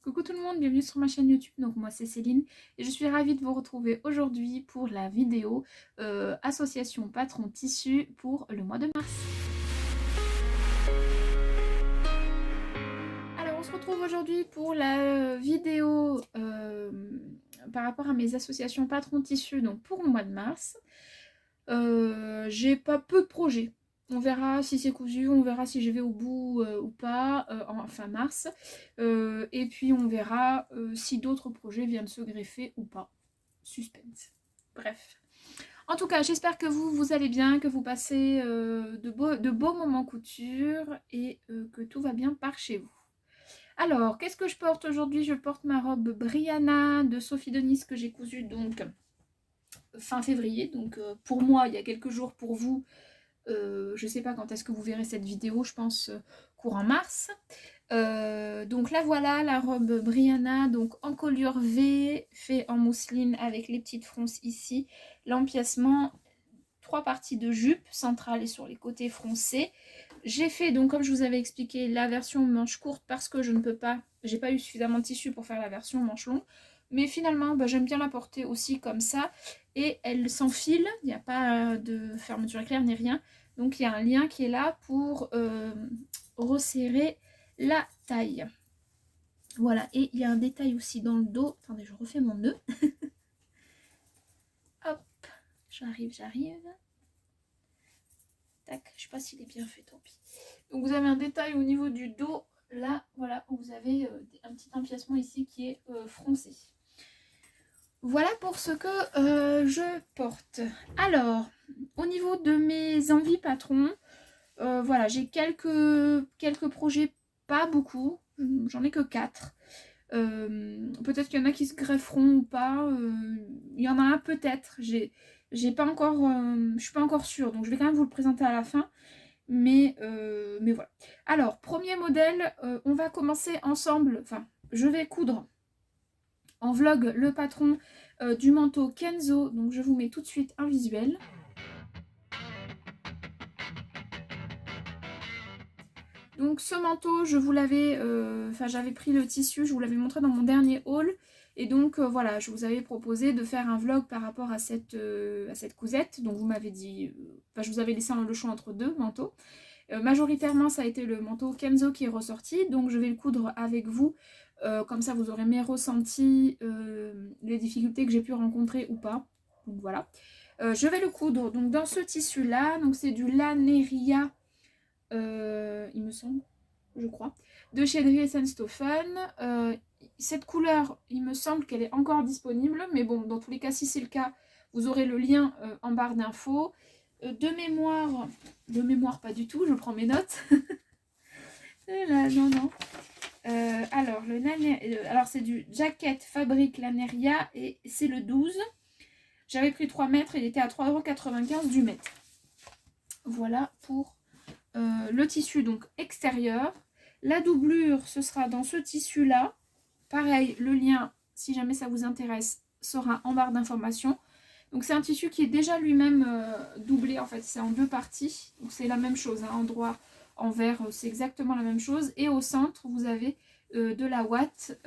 Coucou tout le monde, bienvenue sur ma chaîne YouTube. Donc moi c'est Céline et je suis ravie de vous retrouver aujourd'hui pour la vidéo association patron tissu pour le mois de mars. Alors on se retrouve aujourd'hui pour la vidéo par rapport à mes associations patron tissu donc pour le mois de mars. J'ai pas peu de projets. On verra si c'est cousu, on verra si je vais au bout ou pas en fin mars. Et puis on verra si d'autres projets viennent se greffer ou pas. Suspense. Bref. En tout cas, j'espère que vous allez bien, que vous passez de beaux moments couture et que tout va bien par chez vous. Alors, qu'est-ce que je porte aujourd'hui? Je porte ma robe Brianna de Sophie Denis que j'ai cousue donc fin février. Donc pour moi, il y a quelques jours, pour vous, je sais pas quand est-ce que vous verrez cette vidéo, je pense courant mars. Donc là voilà la robe Brianna, donc en colure V, fait en mousseline avec les petites fronces ici, l'empiècement, 3 parties de jupe centrale et sur les côtés froncés. J'ai fait donc comme je vous avais expliqué la version manche courte parce que je ne peux pas, j'ai pas eu suffisamment de tissu pour faire la version manche longue. Mais finalement, j'aime bien la porter aussi comme ça. Et elle s'enfile, il n'y a pas de fermeture éclair ni rien. Donc il y a un lien qui est là pour resserrer la taille. Voilà, et il y a un détail aussi dans le dos. Attendez, je refais mon nœud. Hop, j'arrive. Tac, je sais pas s'il est bien fait, tant pis. Donc vous avez un détail au niveau du dos, là, voilà, où vous avez un petit empiècement ici qui est froncé. Voilà pour ce que je porte. Alors, au niveau de mes envies patrons, voilà, j'ai quelques projets, pas beaucoup, j'en ai que 4. Peut-être qu'il y en a qui se grefferont ou pas, il y en a un peut-être, j'ai pas encore, je suis pas encore sûre, donc je vais quand même vous le présenter à la fin. Mais voilà. Alors, premier modèle, on va commencer ensemble, enfin, je vais coudre en vlog le patron du manteau Kenzo, donc je vous mets tout de suite un visuel. Donc ce manteau, je vous l'avais, j'avais pris le tissu, je vous l'avais montré dans mon dernier haul. Et donc voilà, je vous avais proposé de faire un vlog par rapport à cette cousette. Donc vous m'avez dit, je vous avais laissé le choix entre deux manteaux. Majoritairement, ça a été le manteau Kenzo qui est ressorti. Donc je vais le coudre avec vous. Comme ça, vous aurez mes ressentis, les difficultés que j'ai pu rencontrer ou pas. Donc voilà. Je vais le coudre donc dans ce tissu-là. Donc c'est du Laneria. Il me semble, je crois, de chez Dries & Stoffen. Cette couleur, il me semble qu'elle est encore disponible, mais bon, dans tous les cas, si c'est le cas, vous aurez le lien en barre d'infos. De mémoire pas du tout, je prends mes notes. Là, non. Alors c'est du Jacket Fabrique Laneria et c'est le 12. J'avais pris 3 mètres, il était à 3,95 € du mètre. Voilà pour le tissu donc extérieur. La doublure, ce sera dans ce tissu là. Pareil, le lien, si jamais ça vous intéresse, sera en barre d'informations. Donc c'est un tissu qui est déjà lui-même doublé, en fait c'est en 2 parties. Donc c'est la même chose, hein, en droit, envers, c'est exactement la même chose. Et au centre, vous avez de la ouate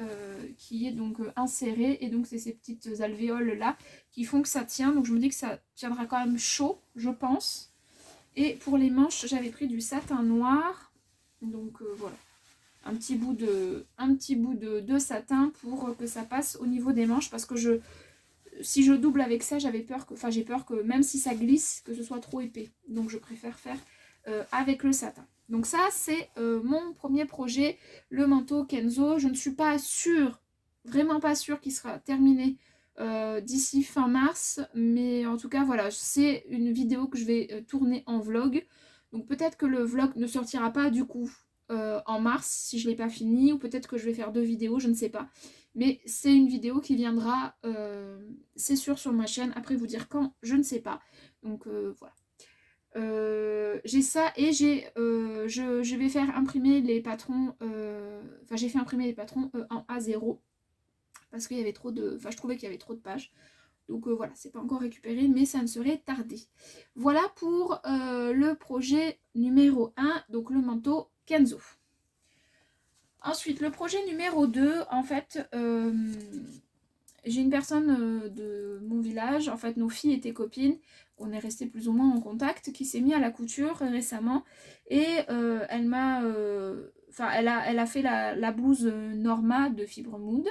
qui est donc insérée. Et donc c'est ces petites alvéoles là qui font que ça tient. Donc je me dis que ça tiendra quand même chaud, je pense. Et pour les manches, j'avais pris du satin noir. Donc voilà. Un petit bout de satin pour que ça passe au niveau des manches. Parce que si je double avec ça, j'ai peur que même si ça glisse, que ce soit trop épais. Donc je préfère faire avec le satin. Donc ça, c'est mon premier projet, le manteau Kenzo. Je ne suis pas sûre, vraiment pas sûre qu'il sera terminé d'ici fin mars, mais en tout cas voilà, c'est une vidéo que je vais tourner en vlog, donc peut-être que le vlog ne sortira pas du coup en mars si je l'ai pas fini, ou peut-être que je vais faire 2 vidéos, je ne sais pas, mais c'est une vidéo qui viendra c'est sûr sur ma chaîne, après vous dire quand, je ne sais pas, donc voilà. J'ai ça et je vais faire imprimer les patrons, j'ai fait imprimer les patrons en A0 parce qu'il y avait trop de, je trouvais qu'il y avait trop de pages. Donc voilà, c'est pas encore récupéré, mais ça ne serait tardé. Voilà pour le projet numéro 1, donc le manteau Kenzo. Ensuite, le projet numéro 2, en fait, j'ai une personne de mon village, en fait nos filles étaient copines, on est resté plus ou moins en contact, qui s'est mis à la couture récemment et elle m'a, enfin elle a fait la blouse Norma de Fibre Mood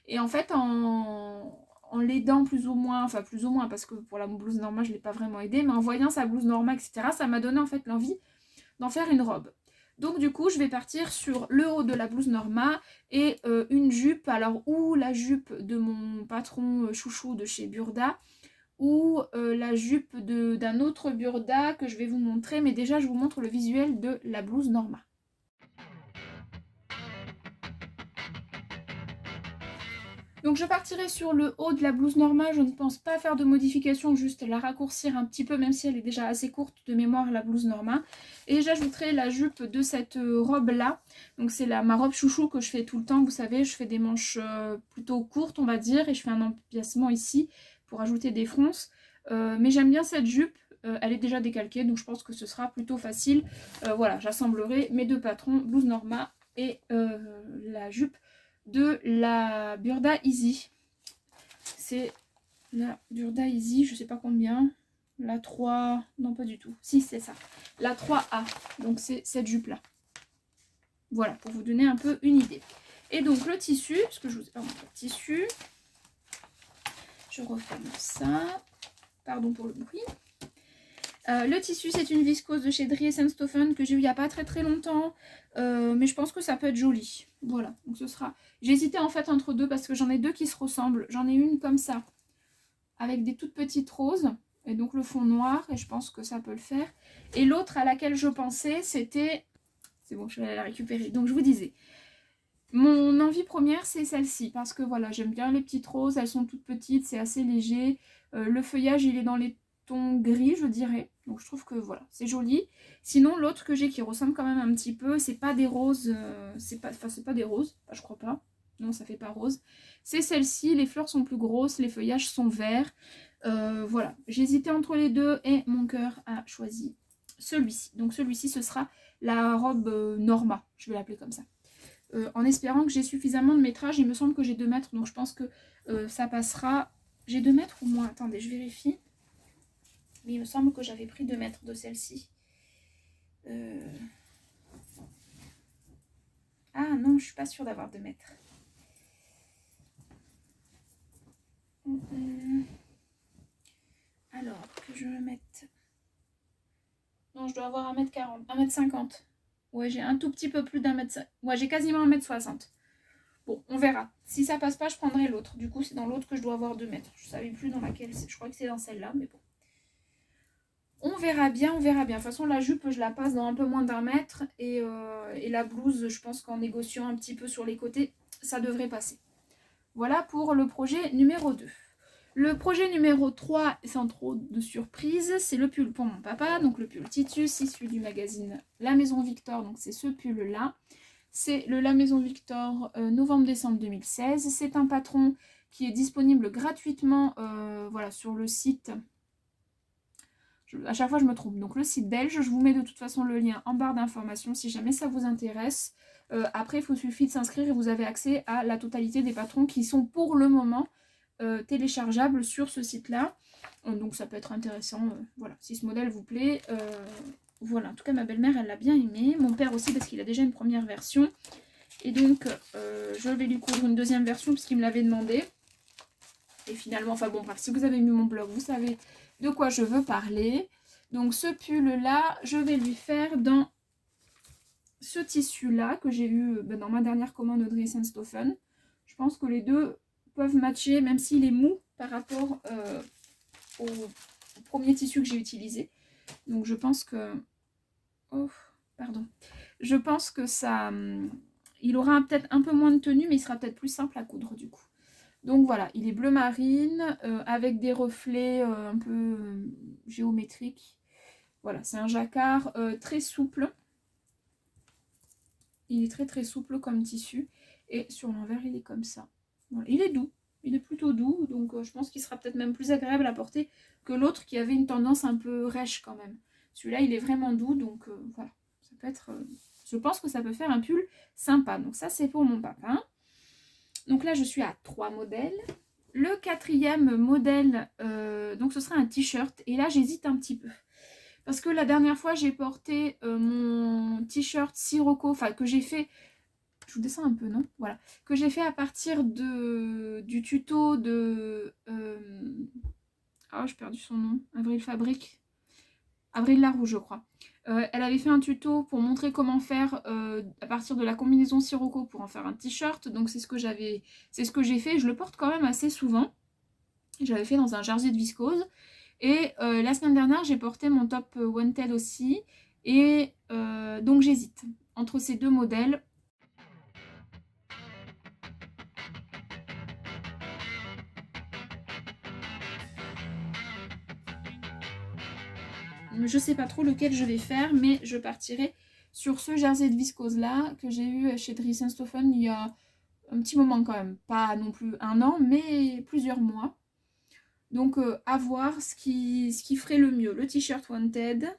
et en fait en l'aidant plus ou moins, enfin plus ou moins parce que pour la blouse Norma je ne l'ai pas vraiment aidée, mais en voyant sa blouse Norma etc. ça m'a donné en fait l'envie d'en faire une robe. Donc du coup je vais partir sur le haut de la blouse Norma et une jupe, alors ou la jupe de mon patron chouchou de chez Burda ou la jupe d'un autre Burda que je vais vous montrer, mais déjà je vous montre le visuel de la blouse Norma. Donc je partirai sur le haut de la blouse Norma, je ne pense pas faire de modification, juste la raccourcir un petit peu, même si elle est déjà assez courte de mémoire la blouse Norma. Et j'ajouterai la jupe de cette robe là, donc c'est ma robe chouchou que je fais tout le temps, vous savez, je fais des manches plutôt courtes on va dire, et je fais un empiècement ici pour ajouter des fronces. Mais j'aime bien cette jupe, elle est déjà décalquée, donc je pense que ce sera plutôt facile. Voilà, j'assemblerai mes deux patrons, blouse Norma et la jupe de la Burda Easy. C'est la Burda Easy, je sais pas combien. La 3, non pas du tout. Si, c'est ça. La 3A. Donc c'est cette jupe là. Voilà, pour vous donner un peu une idée. Et donc le tissu, parce que je vous ai pas montré le tissu. Je referme ça. Pardon pour le bruit. Le tissu, c'est une viscose de chez Dries & Stoffen que j'ai eu il n'y a pas très longtemps. Mais je pense que ça peut être joli. Voilà, donc ce sera... J'ai hésité en fait entre deux parce que j'en ai deux qui se ressemblent. J'en ai une comme ça, avec des toutes petites roses. Et donc le fond noir, et je pense que ça peut le faire. Et l'autre à laquelle je pensais, c'était... C'est bon, je vais aller la récupérer. Donc je vous disais, mon envie première, c'est celle-ci. Parce que voilà, j'aime bien les petites roses. Elles sont toutes petites, c'est assez léger. Le feuillage, il est dans les tons gris, je dirais. Donc je trouve que voilà, c'est joli. Sinon, l'autre que j'ai qui ressemble quand même un petit peu, c'est pas des roses. C'est pas des roses, je crois pas. Non, ça fait pas rose. C'est celle-ci. Les fleurs sont plus grosses, les feuillages sont verts. Voilà, j'hésitais entre les deux et mon cœur a choisi celui-ci. Donc celui-ci, ce sera la robe Norma. Je vais l'appeler comme ça. En espérant que j'ai suffisamment de métrage. Il me semble que j'ai 2 mètres, donc je pense que ça passera. J'ai 2 mètres ou moins? Attendez, je vérifie. Mais il me semble que j'avais pris 2 mètres de celle-ci. Ah non, je suis pas sûre d'avoir 2 mètres. Alors, que je me mette... Non, je dois avoir 1m40, 1m50. Ouais, j'ai un tout petit peu plus d'1m50. Ouais, j'ai quasiment 1m60. Bon, on verra. Si ça passe pas, je prendrai l'autre. Du coup, c'est dans l'autre que je dois avoir 2 mètres. Je savais plus dans laquelle c'est. Je crois que c'est dans celle-là, mais bon. On verra bien, on verra bien. De toute façon, la jupe, je la passe dans un peu moins d'1 mètre. Et la blouse, je pense qu'en négociant un petit peu sur les côtés, ça devrait passer. Voilà pour le projet numéro 2. Le projet numéro 3, sans trop de surprise, c'est le pull pour mon papa. Donc le pull Titus, issu du magazine La Maison Victor. Donc c'est ce pull-là. C'est le La Maison Victor novembre-décembre 2016. C'est un patron qui est disponible gratuitement voilà, sur le site. À chaque fois je me trompe. Donc le site belge, je vous mets de toute façon le lien en barre d'informations si jamais ça vous intéresse. Après, il vous suffit de s'inscrire et vous avez accès à la totalité des patrons qui sont pour le moment téléchargeables sur ce site-là. Donc ça peut être intéressant, voilà, si ce modèle vous plaît. Voilà, en tout cas ma belle-mère elle l'a bien aimé, mon père aussi parce qu'il a déjà une première version. Et donc je vais lui coudre une deuxième version puisqu'il me l'avait demandé. Et finalement, enfin bon bref, si vous avez vu mon blog, vous savez de quoi je veux parler. Donc ce pull-là, je vais lui faire dans ce tissu-là que j'ai eu dans ma dernière commande de Dries & Stoffen. Je pense que les deux peuvent matcher, même s'il est mou par rapport au premier tissu que j'ai utilisé. Donc je pense que... Oh, pardon. Je pense que ça... il aura peut-être un peu moins de tenue, mais il sera peut-être plus simple à coudre du coup. Donc voilà, il est bleu marine, avec des reflets un peu géométriques. Voilà, c'est un jacquard très souple. Il est très souple comme tissu. Et sur l'envers, il est comme ça. Voilà. Il est doux. Il est plutôt doux. Donc je pense qu'il sera peut-être même plus agréable à porter que l'autre qui avait une tendance un peu rêche quand même. Celui-là, il est vraiment doux. Donc voilà. Ça peut être Je pense que ça peut faire un pull sympa. Donc ça, c'est pour mon papa. Donc là, je suis à 3 modèles. Le 4e modèle, donc ce sera un t-shirt. Et là, j'hésite un petit peu. Parce que la dernière fois, j'ai porté mon t-shirt Sirocco, enfin que j'ai fait... Je vous descends un peu, non? Voilà. Que j'ai fait à partir du tuto de... Ah, j'ai perdu son nom. Avril Fabrique. Avril Larouche, je crois. Elle avait fait un tuto pour montrer comment faire à partir de la combinaison Sirocco pour en faire un t-shirt. Donc c'est ce que j'ai fait. Je le porte quand même assez souvent. J'avais fait dans un jersey de viscose. Et la semaine dernière, j'ai porté mon top Wanted aussi. Et donc j'hésite entre ces deux modèles. Je sais pas trop lequel je vais faire, mais je partirai sur ce jersey de viscose là que j'ai eu chez Dries & Stoffen il y a un petit moment quand même. Pas non plus un an, mais plusieurs mois. Donc à voir ce qui ferait le mieux. Le t-shirt Wanted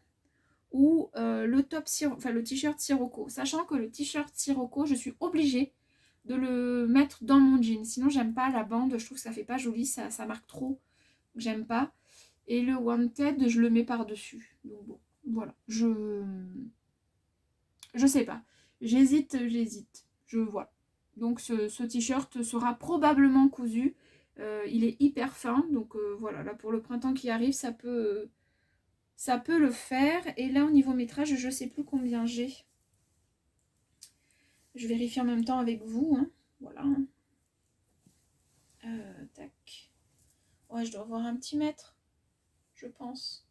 ou le t-shirt Sirocco. Sachant que le t-shirt Sirocco, je suis obligée de le mettre dans mon jean. Sinon, j'aime pas la bande. Je trouve que ça fait pas joli. Ça marque trop. J'aime pas. Et le Wanted, je le mets par-dessus. Donc bon, voilà. Je sais pas. J'hésite. Voilà. Donc ce t-shirt sera probablement cousu. Il est hyper fin. Donc voilà, là pour le printemps qui arrive, ça peut le faire. Et là au niveau métrage, je sais plus combien j'ai. Je vérifie en même temps avec vous. Hein. Voilà. Tac. Ouais, je dois avoir un petit mètre. Je pense.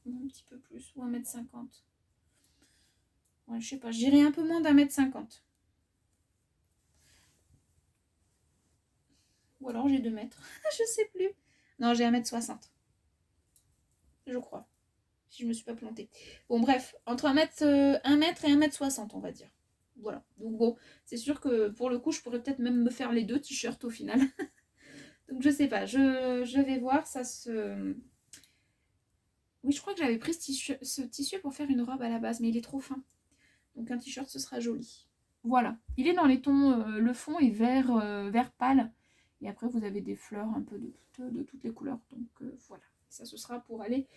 Un petit peu plus, ou 1,50 m. Ouais, je sais pas, je dirais un peu moins d'1,50 m. Ou alors j'ai 2 mètres. Je sais plus. Non, j'ai 1,60 m. Je crois. Si je me suis pas plantée. Bon, bref, entre 1 mètre et 1,60 m, on va dire. Voilà. Donc bon, c'est sûr que pour le coup, je pourrais peut-être même me faire les 2 t-shirts au final. Donc je sais pas, je vais voir, ça se... Oui, je crois que j'avais pris ce tissu pour faire une robe à la base, mais il est trop fin. Donc un t-shirt, ce sera joli. Voilà, il est dans les tons, le fond est vert pâle. Et après, vous avez des fleurs un peu de toutes les couleurs. Donc voilà, ça ce sera pour aller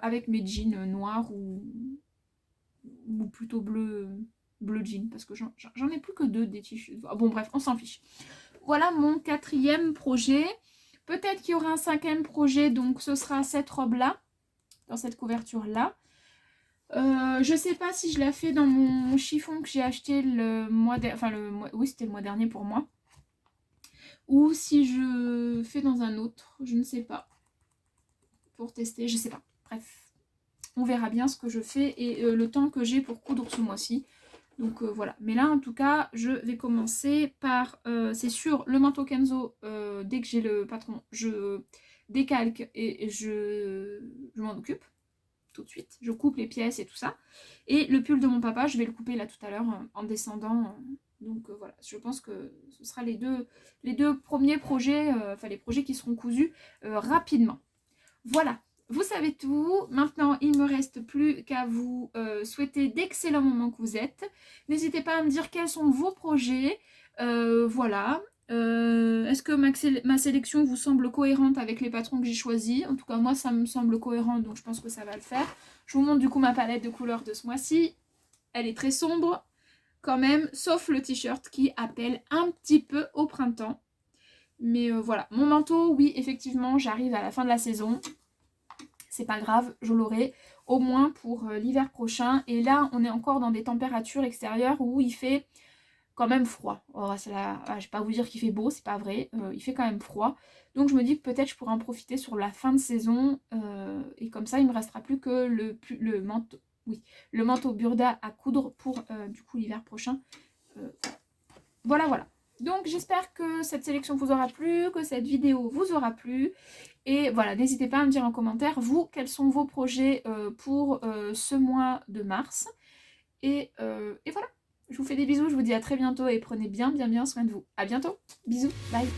avec mes jeans noirs ou plutôt bleu jean. Parce que j'en ai plus que 2 des tissus. Bon bref, on s'en fiche. Voilà mon 4e projet. Peut-être qu'il y aura un 5e projet, donc ce sera cette robe-là, dans cette couverture-là. Je sais pas si je la fais dans mon chiffon que j'ai acheté le mois dernier, oui c'était le mois dernier pour moi, ou si je fais dans un autre, je ne sais pas, pour tester, je sais pas, bref, on verra bien ce que je fais et le temps que j'ai pour coudre ce mois-ci. Donc voilà, mais là en tout cas je vais commencer par, c'est sûr, le manteau Kenzo, dès que j'ai le patron, je décalque et je m'en occupe tout de suite. Je coupe les pièces et tout ça. Et le pull de mon papa, je vais le couper là tout à l'heure en descendant. Donc voilà, je pense que ce sera les deux premiers projets, enfin les projets qui seront cousus rapidement. Voilà, vous savez tout. Maintenant, il ne me reste plus qu'à vous souhaiter d'excellents moments que vous êtes. N'hésitez pas à me dire quels sont vos projets. Voilà. Est-ce que ma sélection vous semble cohérente avec les patrons que j'ai choisis? En tout cas, moi, ça me semble cohérent, donc je pense que ça va le faire. Je vous montre du coup ma palette de couleurs de ce mois-ci. Elle est très sombre, quand même, sauf le t-shirt qui appelle un petit peu au printemps. Mais voilà, mon manteau, oui, effectivement, j'arrive à la fin de la saison. C'est pas grave, je l'aurai au moins pour l'hiver prochain. Et là, on est encore dans des températures extérieures où il fait quand même froid. Oh, je vais pas vous dire qu'il fait beau, c'est pas vrai. Il fait quand même froid. Donc je me dis que peut-être je pourrais en profiter sur la fin de saison. Et comme ça, il me restera plus que le manteau. Oui, le manteau Burda à coudre pour du coup l'hiver prochain. Voilà. Donc j'espère que cette sélection vous aura plu, que cette vidéo vous aura plu. Et voilà, n'hésitez pas à me dire en commentaire, vous, quels sont vos projets pour ce mois de mars. Et voilà. Je vous fais des bisous, je vous dis à très bientôt et prenez bien soin de vous. À bientôt, bisous, bye.